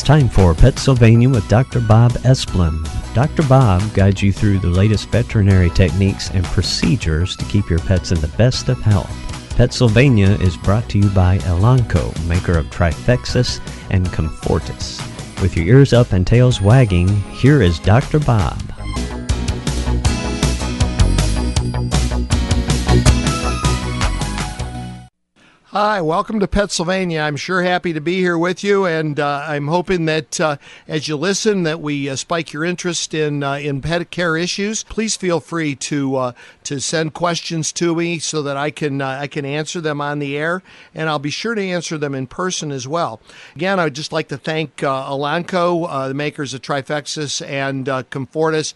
It's time for PetSylvania with Dr. Bob Esplin. Dr. Bob guides you through the latest veterinary techniques and procedures to keep your pets in the best of health. PetSylvania is brought to you by Elanco, maker of Trifexis and Comfortis. With your ears up and tails wagging, here is Dr. Bob. Hi, welcome to PetSylvania. I'm sure happy to be here with you, and I'm hoping that as you listen that we spike your interest in pet care issues. Please feel free to send questions to me so that I can answer them on the air, and I'll be sure to answer them in person as well. Again, I'd just like to thank Elanco, the makers of Trifexis and Comfortis.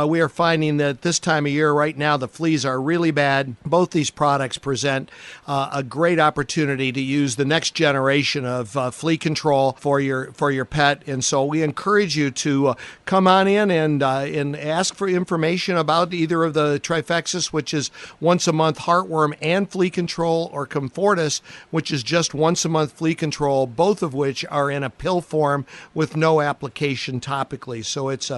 We are finding that this time of year right now the fleas are really bad. Both these products present a great opportunity to use the next generation of flea control for your pet, and so we encourage you to come on in and ask for information about either of the Trifexis, which is once a month heartworm and flea control, or Comfortis, which is just once a month flea control, both of which are in a pill form with no application topically. So it's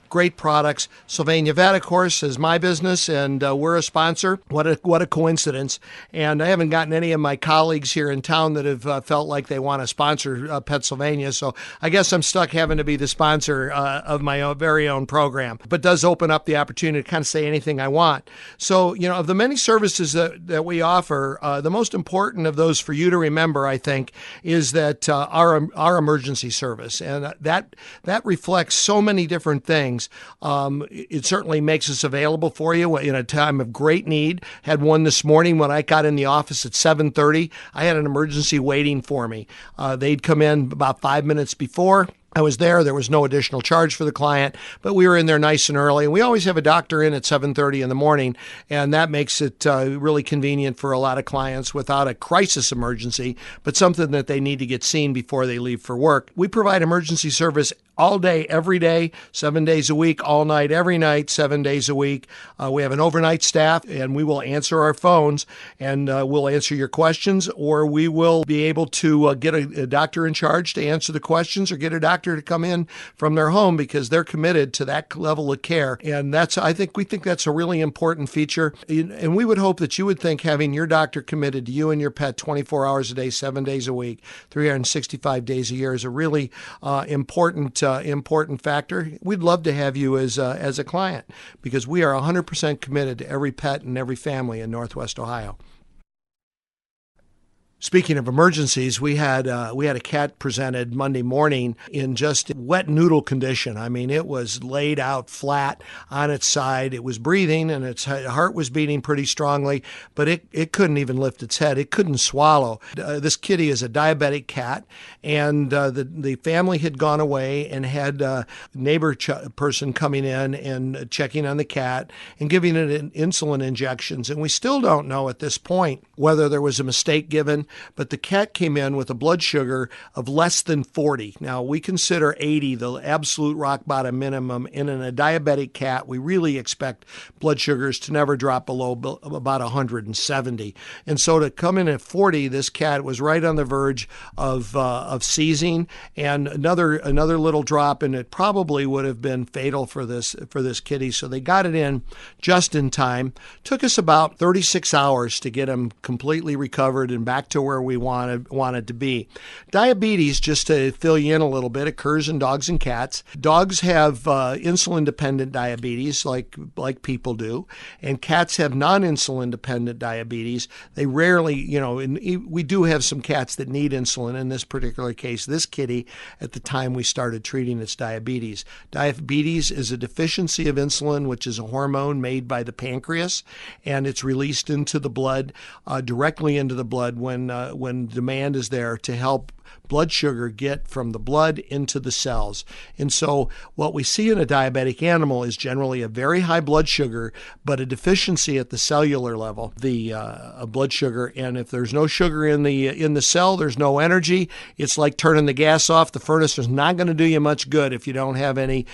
great products. Sylvania Vet, of course, is my business, and we're a sponsor. What a coincidence. And I haven't gotten any of my colleagues here in town that have felt like they want to sponsor PetSylvania, so I guess I'm stuck having to be the sponsor of my very own program, but does open up the opportunity to kind of say anything I want. So, of the many services that we offer, the most important of those for you to remember, I think, is that our emergency service, and that reflects so many different things. It certainly makes us available for you in a time of great need. Had one this morning when I got in the office at 7:30. I had an emergency waiting for me. They'd come in about 5 minutes before I was there. There was no additional charge for the client, but we were in there nice and early. And we always have a doctor in at 7:30 in the morning, and that makes it really convenient for a lot of clients without a crisis emergency, but something that they need to get seen before they leave for work. We provide emergency service all day, every day, 7 days a week, all night, every night, 7 days a week. We have an overnight staff, and we will answer our phones, and we'll answer your questions, or we will be able to get a doctor in charge to answer the questions, or get a doctor to come in from their home, because they're committed to that level of care. And we think that's a really important feature. And we would hope that you would think having your doctor committed to you and your pet 24 hours a day, 7 days a week, 365 days a year is a really important factor. We'd love to have you as a client, because we are 100% committed to every pet and every family in Northwest Ohio. Speaking of emergencies, we had a cat presented Monday morning in just wet noodle condition. I mean, it was laid out flat on its side. It was breathing, and its heart was beating pretty strongly, but it couldn't even lift its head. It couldn't swallow. This kitty is a diabetic cat, and the family had gone away and had a neighbor person coming in and checking on the cat and giving it insulin injections. And we still don't know at this point whether there was a mistake given, but the cat came in with a blood sugar of less than 40. Now, we consider 80 the absolute rock bottom minimum. And in a diabetic cat, we really expect blood sugars to never drop below about 170. And so to come in at 40, this cat was right on the verge of seizing, and another little drop, and it probably would have been fatal for this kitty. So they got it in just in time. Took us about 36 hours to get him completely recovered and back to where we wanted to be. Diabetes, just to fill you in a little bit, occurs in dogs and cats. Dogs have insulin-dependent diabetes like people do, and cats have non-insulin-dependent diabetes. They rarely, and we do have some cats that need insulin. In this particular case, this kitty, at the time we started treating its diabetes. Diabetes is a deficiency of insulin, which is a hormone made by the pancreas, and it's released into the blood, directly into the blood when demand is there to help blood sugar get from the blood into the cells. And so what we see in a diabetic animal is generally a very high blood sugar, but a deficiency at the cellular level, the blood sugar. And if there's no sugar in the cell, there's no energy. It's like turning the gas off. The furnace is not going to do you much good if you don't have any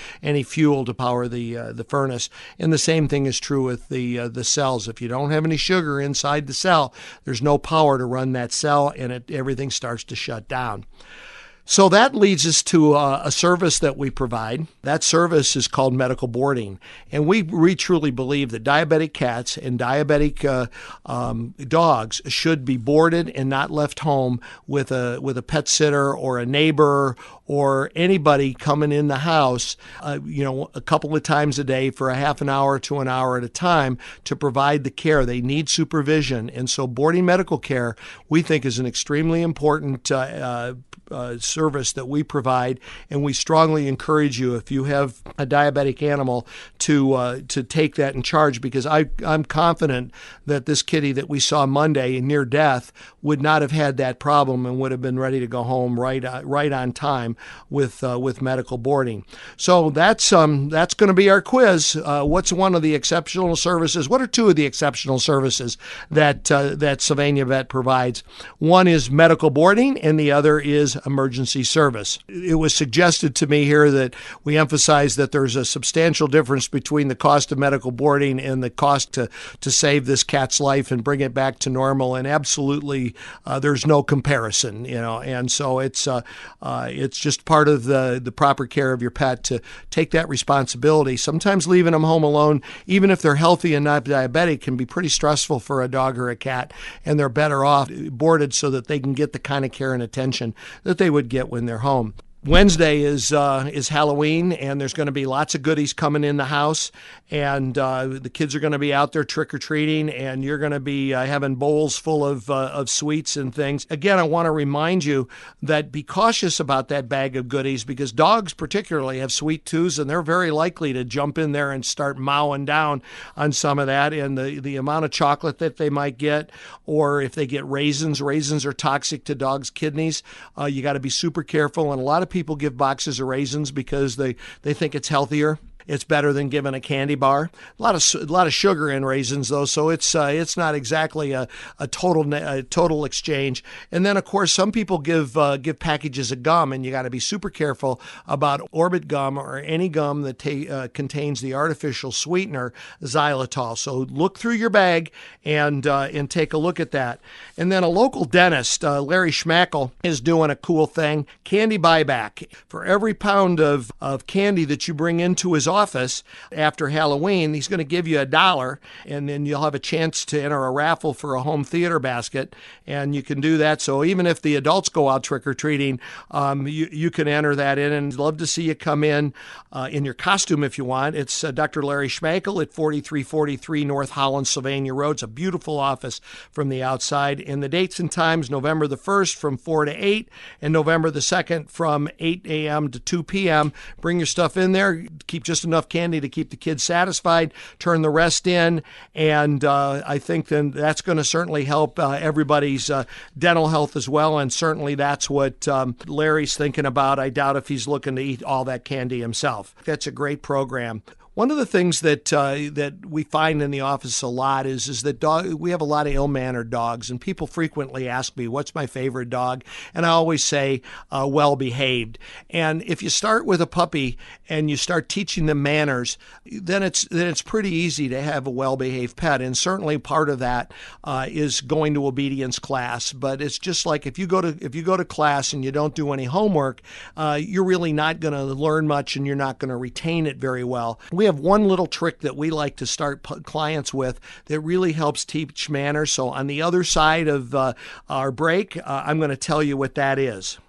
fuel to power the furnace. And the same thing is true with the cells. If you don't have any sugar inside the cell, there's no power to run that cell, and everything starts to shut down. So that leads us to a service that we provide. That service is called medical boarding. And we truly believe that diabetic cats and diabetic dogs should be boarded and not left home with a pet sitter or a neighbor or anybody coming in the house, a couple of times a day for a half an hour to an hour at a time to provide the care. They need supervision. And so boarding medical care, we think, is an extremely important service that we provide, and we strongly encourage you, if you have a diabetic animal, to take that in charge, because I'm confident that this kitty that we saw Monday near death would not have had that problem and would have been ready to go home right on time with medical boarding. So that's going to be our quiz. What's one of the exceptional services? What are two of the exceptional services that Sylvania Vet provides? One is medical boarding, and the other is emergency service. It was suggested to me here that we emphasize that there's a substantial difference between the cost of medical boarding and the cost to save this cat's life and bring it back to normal, and absolutely there's no comparison, and so it's just part of the proper care of your pet to take that responsibility. Sometimes leaving them home alone, even if they're healthy and not diabetic, can be pretty stressful for a dog or a cat, and they're better off boarded so that they can get the kind of care and attention that they would get when they're home. Wednesday is Halloween, and there's going to be lots of goodies coming in the house, and the kids are going to be out there trick-or-treating, and you're going to be having bowls full of sweets and things. Again, I want to remind you that be cautious about that bag of goodies, because dogs particularly have sweet tooths, and they're very likely to jump in there and start mowing down on some of that, and the amount of chocolate that they might get, or if they get raisins are toxic to dogs' kidneys. You got to be super careful, and a lot of people give boxes of raisins because they think it's healthier. It's better than giving a candy bar. A lot of sugar in raisins, though, so it's not exactly a total exchange. And then, of course, some people give packages of gum, and you got to be super careful about Orbit gum or any gum that contains the artificial sweetener xylitol. So look through your bag and take a look at that. And then a local dentist, Larry Schmackel, is doing a cool thing: candy buyback. For every pound of candy that you bring into his office after Halloween, he's going to give you $1, and then you'll have a chance to enter a raffle for a home theater basket, and you can do that. So even if the adults go out trick-or-treating, you can enter that in, and love to see you come in your costume if you want. It's Dr. Larry Schmackel at 4343 North Holland, Sylvania Road. It's a beautiful office from the outside, and the dates and times: November the 1st from 4 to 8, and November the 2nd from 8 a.m. to 2 p.m. Bring your stuff in there. Keep just enough candy to keep the kids satisfied, turn the rest in, and I think then that's going to certainly help everybody's dental health as well, and certainly that's what Larry's thinking about. I doubt if he's looking to eat all that candy himself. That's a great program. One of the things that we find in the office a lot is that we have a lot of ill-mannered dogs, and people frequently ask me, what's my favorite dog? And I always say, well-behaved. And if you start with a puppy and you start teaching them manners, then it's pretty easy to have a well-behaved pet. And certainly part of that is going to obedience class. But it's just like if you go to class and you don't do any homework, you're really not going to learn much, and you're not going to retain it very well. We have one little trick that we like to start clients with that really helps teach manners. So on the other side of our break, I'm going to tell you what that is.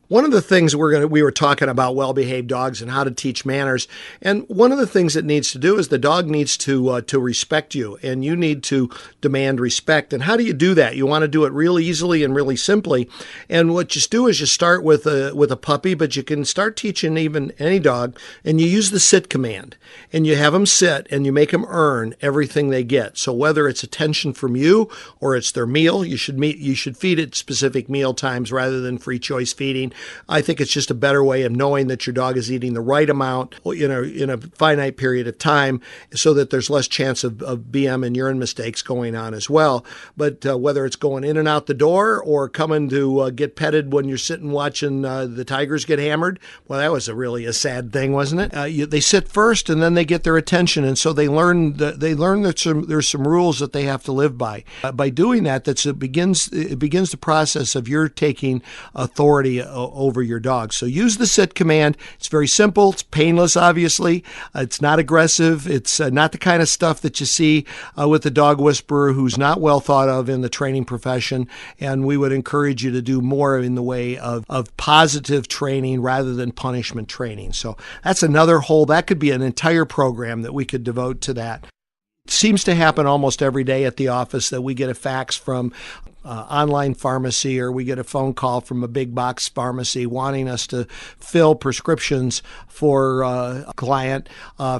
One of the things we were talking about well-behaved dogs and how to teach manners, and one of the things it needs to do is the dog needs to respect you, and you need to demand respect. And how do you do that? You want to do it really easily and really simply. And what you do is you start with a puppy, but you can start teaching even any dog, and you use the sit command, and you have them sit, and you make them earn everything they get. So whether it's attention from you or it's their meal, you should feed at specific meal times rather than free choice feeding. I think it's just a better way of knowing that your dog is eating the right amount in a finite period of time, so that there's less chance of BM and urine mistakes going on as well. But whether it's going in and out the door or coming to get petted when you're sitting watching the Tigers get hammered, well, that was really a sad thing, wasn't it? They sit first and then they get their attention, and so they learn that there's some rules that they have to live by. By doing that, it begins the process of your taking authority over your dog. So use the sit command. It's very simple. It's painless, obviously. It's not aggressive. It's not the kind of stuff that you see with the dog whisperer who's not well thought of in the training profession. And we would encourage you to do more in the way of positive training rather than punishment training. So that's that could be an entire program that we could devote to that. It seems to happen almost every day at the office that we get a fax from online pharmacy, or we get a phone call from a big box pharmacy wanting us to fill prescriptions for a client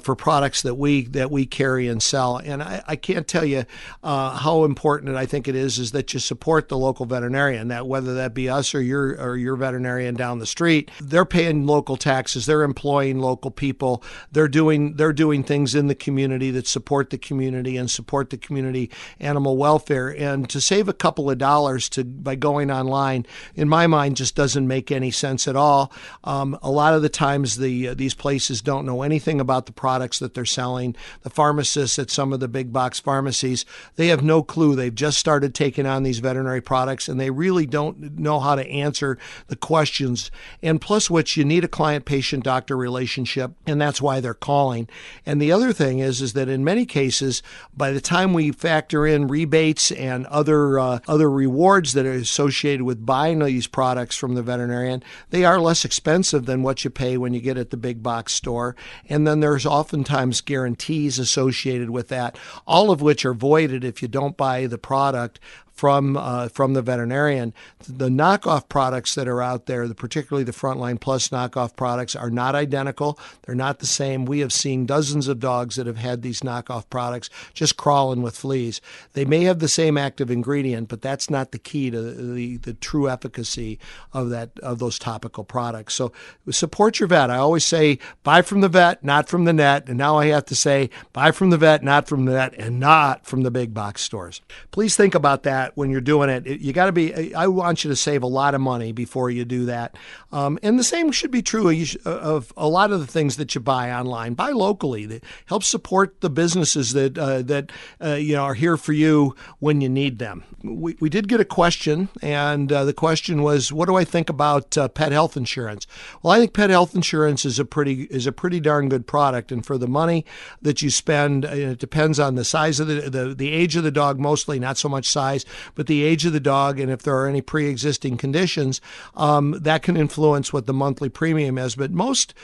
for products that we carry and sell. And I can't tell you how important I think it is that you support the local veterinarian. That whether that be us or your veterinarian down the street, they're paying local taxes, they're employing local people, they're doing things in the community that support the community and support the community animal welfare. And to save a couple of dollars by going online, in my mind, just doesn't make any sense at all. A lot of the times these places don't know anything about the products that they're selling. The pharmacists at some of the big box pharmacies, they have no clue. They've just started taking on these veterinary products, and they really don't know how to answer the questions. And plus which, you need a client-patient doctor relationship, and that's why they're calling. And the other thing is that in many cases, by the time we factor in rebates and other rewards that are associated with buying these products from the veterinarian, they are less expensive than what you pay when you get at the big box store. And then there's oftentimes guarantees associated with that, all of which are voided if you don't buy the product from the veterinarian. The knockoff products that are out there, particularly the Frontline Plus knockoff products, are not identical. They're not the same. We have seen dozens of dogs that have had these knockoff products just crawling with fleas. They may have the same active ingredient, but that's not the key to the true efficacy of those topical products. So support your vet. I always say buy from the vet, not from the net. And now I have to say buy from the vet, not from the net, and not from the big box stores. Please think about that when you're doing it. You got to be, I want you to save a lot of money before you do that. And the same should be true of a lot of the things that you buy online. Buy locally. That helps support the businesses that are here for you when you need them. We did get a question, and the question was, what do I think about pet health insurance? Well, I think pet health insurance is a pretty darn good product, and for the money that you spend, it depends on the size of the age of the dog, mostly, not so much size, but the age of the dog, and if there are any pre-existing conditions, that can influence what the monthly premium is. But most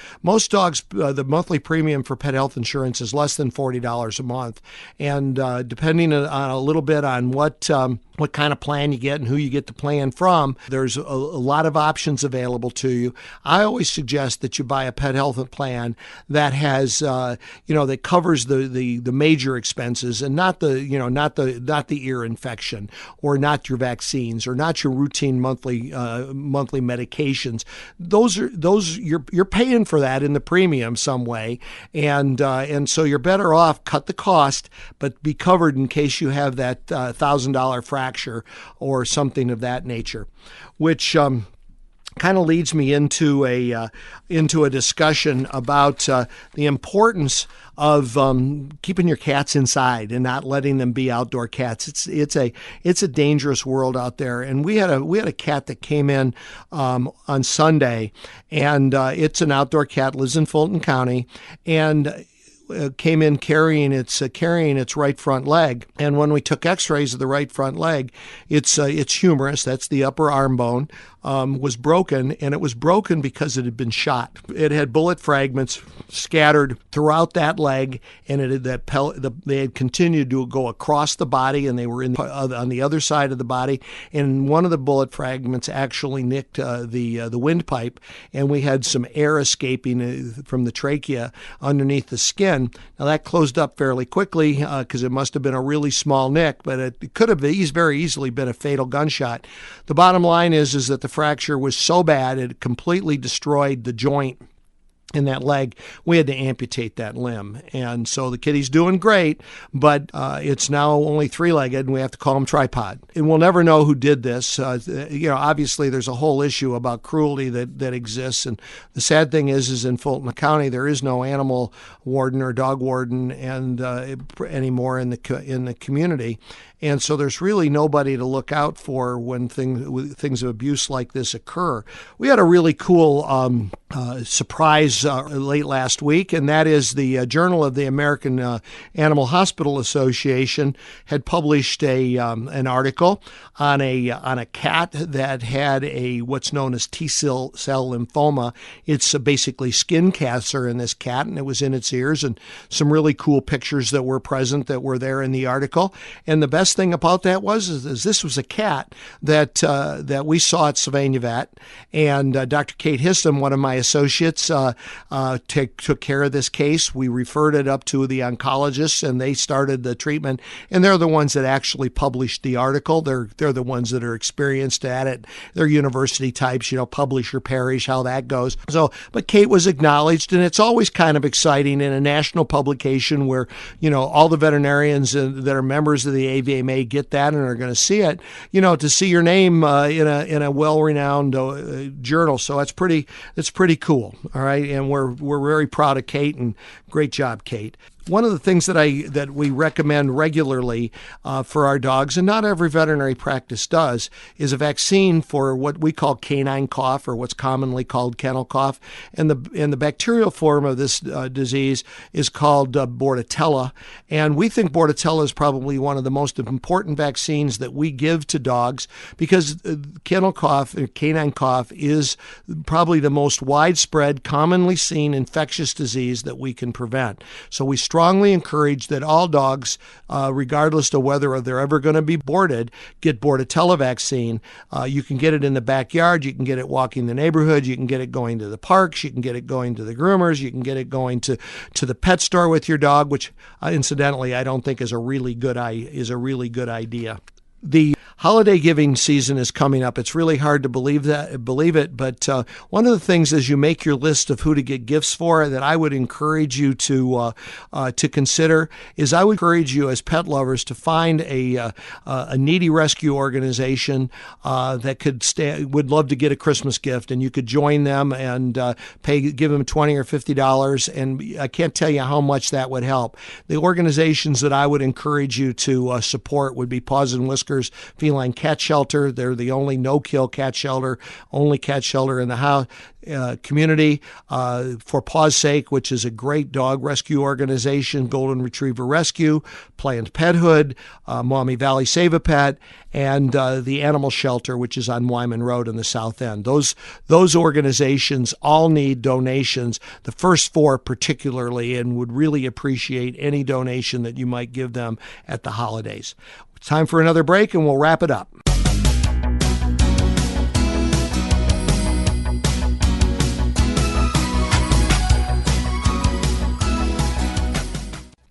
dogs, the monthly premium for pet health insurance is less than $40 a month, and depending on a little bit on what kind of plan you get and who you get the plan from, there's a lot of options available to you. I always suggest that you buy a pet health plan that has, that covers the major expenses, and not the ear infection, or not your vaccines, or not your routine monthly medications. You're paying for that in the premium some way, and so you're better off cut the cost, but be covered in case you have that $1,000 fracture or something of that nature, which kind of leads me into a discussion about the importance of keeping your cats inside and not letting them be outdoor cats. It's a dangerous world out there. And we had a cat that came in on Sunday, and it's an outdoor cat, lives in Fulton County, and came in carrying its right front leg. And when we took x-rays of the right front leg, its humerus, that's the upper arm bone, was broken, and it was broken because it had been shot. It had bullet fragments scattered throughout that leg, and they had continued to go across the body, and they were on the other side of the body. And one of the bullet fragments actually nicked the windpipe, and we had some air escaping from the trachea underneath the skin. Now that closed up fairly quickly because it must have been a really small nick, but it could have very easily been a fatal gunshot. The bottom line is that the fracture was so bad it completely destroyed the joint in that leg. We had to amputate that limb. And so the kitty's doing great, but it's now only three-legged, and we have to call him Tripod. And we'll never know who did this. Obviously there's a whole issue about cruelty that exists. And the sad thing is in Fulton County, there is no animal warden or dog warden and anymore in the community. And so there's really nobody to look out for when things of abuse like this occur. We had a really cool surprise late last week, and that is the Journal of the American Animal Hospital Association had published an article on a cat that had what's known as T-cell lymphoma. It's basically skin cancer in this cat, and it was in its ears, and some really cool pictures that were present that were there in the article. And the best thing about that is this was a cat that we saw at Sylvania Vet, and Dr. Kate Histon, one of my associates, took care of this case. We referred it up to the oncologists, and they started the treatment. And they're the ones that actually published the article. They're the ones that are experienced at it. They're university types, publish or perish, how that goes. So, but Kate was acknowledged, and it's always kind of exciting in a national publication where all the veterinarians that are members of the AVMA get that and are going to see it. To see your name in a well-renowned journal. So that's pretty cool. All right, and we're very proud of Kate, and great job, Kate. One of the things that we recommend regularly for our dogs, and not every veterinary practice does, is a vaccine for what we call canine cough, or what's commonly called kennel cough. And the bacterial form of this disease is called Bordetella. And we think Bordetella is probably one of the most important vaccines that we give to dogs, because kennel cough, or canine cough, is probably the most widespread, commonly seen infectious disease that we can prevent. So we strongly encourage that all dogs, regardless of whether they're ever going to be boarded, get Bordetella vaccine. You can get it in the backyard. You can get it walking the neighborhood. You can get it going to the parks. You can get it going to the groomers. You can get it going to the pet store with your dog, which incidentally I don't think is a really good idea. The holiday giving season is coming up. It's really hard to believe it, but one of the things as you make your list of who to get gifts for that I would encourage you to consider is I would encourage you as pet lovers to find a needy rescue organization that would love to get a Christmas gift, and you could join them and give them $20 or $50, and I can't tell you how much that would help. The organizations that I would encourage you to support would be Paws and Whiskers Feline Cat Shelter. They're the only no-kill cat shelter, only cat shelter in the house. Community, for Paw's Sake, which is a great dog rescue organization, Golden Retriever Rescue, Planned Pethood, Maumee Valley Save a Pet, and the Animal Shelter, which is on Wyman Road in the South End. Those organizations all need donations, the first four particularly, and would really appreciate any donation that you might give them at the holidays. It's time for another break, and we'll wrap it up.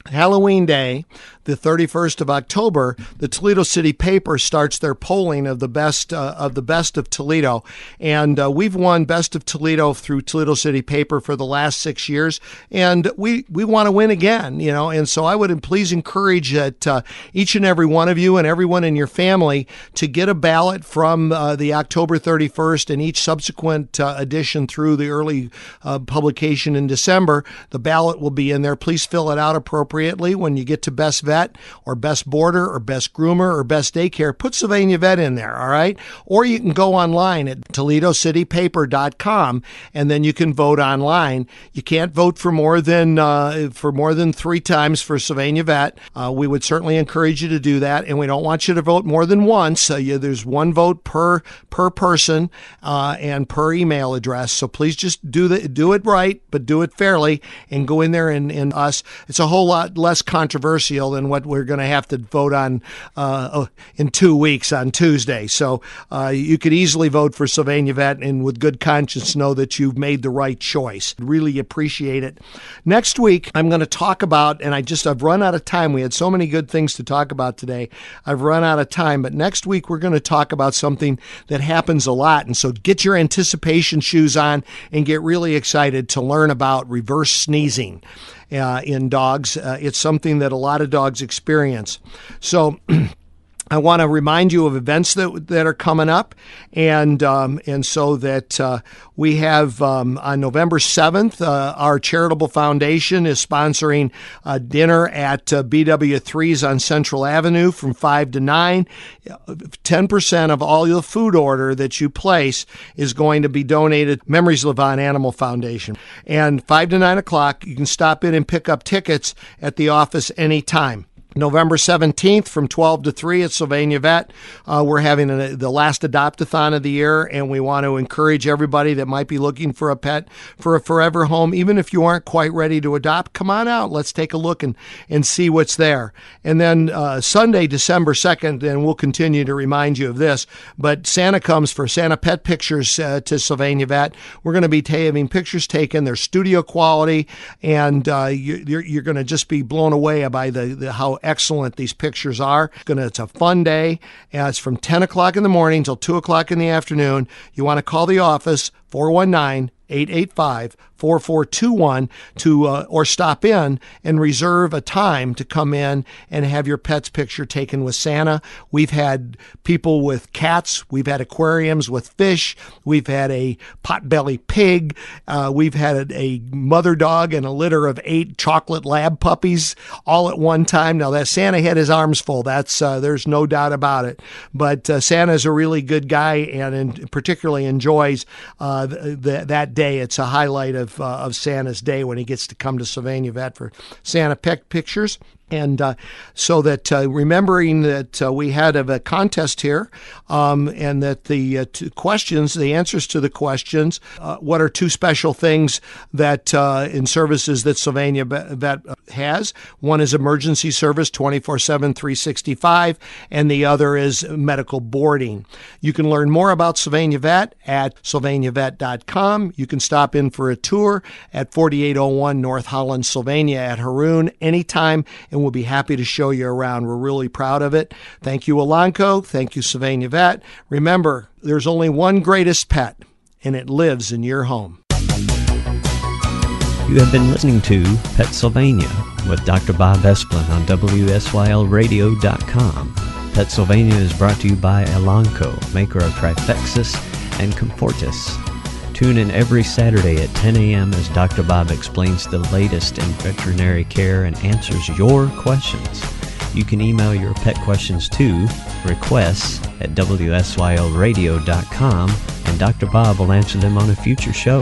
Halloween Day, the 31st of October, the Toledo City Paper starts their polling of the best of Toledo, and we've won Best of Toledo through Toledo City Paper for the last 6 years, and we want to win again, and so I would please encourage that each and every one of you and everyone in your family to get a ballot from the October 31st and each subsequent edition through the early publication in December. The ballot will be in there. Please fill it out appropriately. When you get to Best Vet or Best Boarder or Best Groomer or Best Daycare, put Sylvania Vet in there, all right? Or you can go online at ToledoCityPaper.com, and then you can vote online. You can't vote for more than 3 times for Sylvania Vet. We would certainly encourage you to do that, and we don't want you to vote more than once. There's one vote per person and per email address. So please just do it right, but do it fairly, and go in there and us. It's a whole lot less controversial than what we're going to have to vote on in 2 weeks on Tuesday. So you could easily vote for Sylvania Vet and with good conscience know that you've made the right choice. Really appreciate it. Next week, I'm going to talk about, and I've run out of time. We had so many good things to talk about today. I've run out of time, but next week we're going to talk about something that happens a lot. And so get your anticipation shoes on and get really excited to learn about reverse sneezing in dogs. It's something that a lot of dogs experience. So I want to remind you of events that are coming up, and so that we have on November 7th, our charitable foundation is sponsoring a dinner at BW3's on Central Avenue from 5 to 9. 10% of all your food order that you place is going to be donated to Memories Live On Animal Foundation. And 5 to 9 o'clock, you can stop in and pick up tickets at the office anytime. November 17th from 12 to 3 at Sylvania Vet. We're having the last adopt-a-thon of the year, and we want to encourage everybody that might be looking for a pet for a forever home. Even if you aren't quite ready to adopt, come on out. Let's take a look and see what's there. And then Sunday, December 2nd, and we'll continue to remind you of this, but Santa comes for Santa Pet Pictures to Sylvania Vet. We're going to be having pictures taken. They're studio quality, and you're going to just be blown away by the how excellent these pictures are. It's a fun day. It's from 10 o'clock in the morning till 2 o'clock in the afternoon. You want to call the office, 419-885-4421 or stop in and reserve a time to come in and have your pet's picture taken with Santa. We've had people with cats. We've had aquariums with fish. We've had a potbelly pig. We've had a mother dog and a litter of 8 chocolate lab puppies all at one time. Now that Santa had his arms full. That's there's no doubt about it. But Santa's a really good guy and particularly enjoys that day. It's a highlight of Santa's day when he gets to come to Sylvania Vet for Santa Pet Pictures. And so that remembering that we had a contest here, and that the answers to the questions, what are 2 special things that in services that Sylvania Vet has? One is emergency service 24/7, 365, and the other is medical boarding. You can learn more about Sylvania Vet at sylvaniavet.com. You can stop in for a tour at 4801 North Holland, Sylvania at Haroon anytime, and we'll be happy to show you around. We're really proud of it. Thank you, Elanco. Thank you, Sylvania Vet. Remember, there's only one greatest pet, and it lives in your home. You have been listening to PetSylvania with Dr. Bob Esplin on WSYLradio.com. PetSylvania is brought to you by Elanco, maker of Trifexis and Comfortis. Tune in every Saturday at 10 a.m. as Dr. Bob explains the latest in veterinary care and answers your questions. You can email your pet questions to requests@WSYLradio.com, and Dr. Bob will answer them on a future show.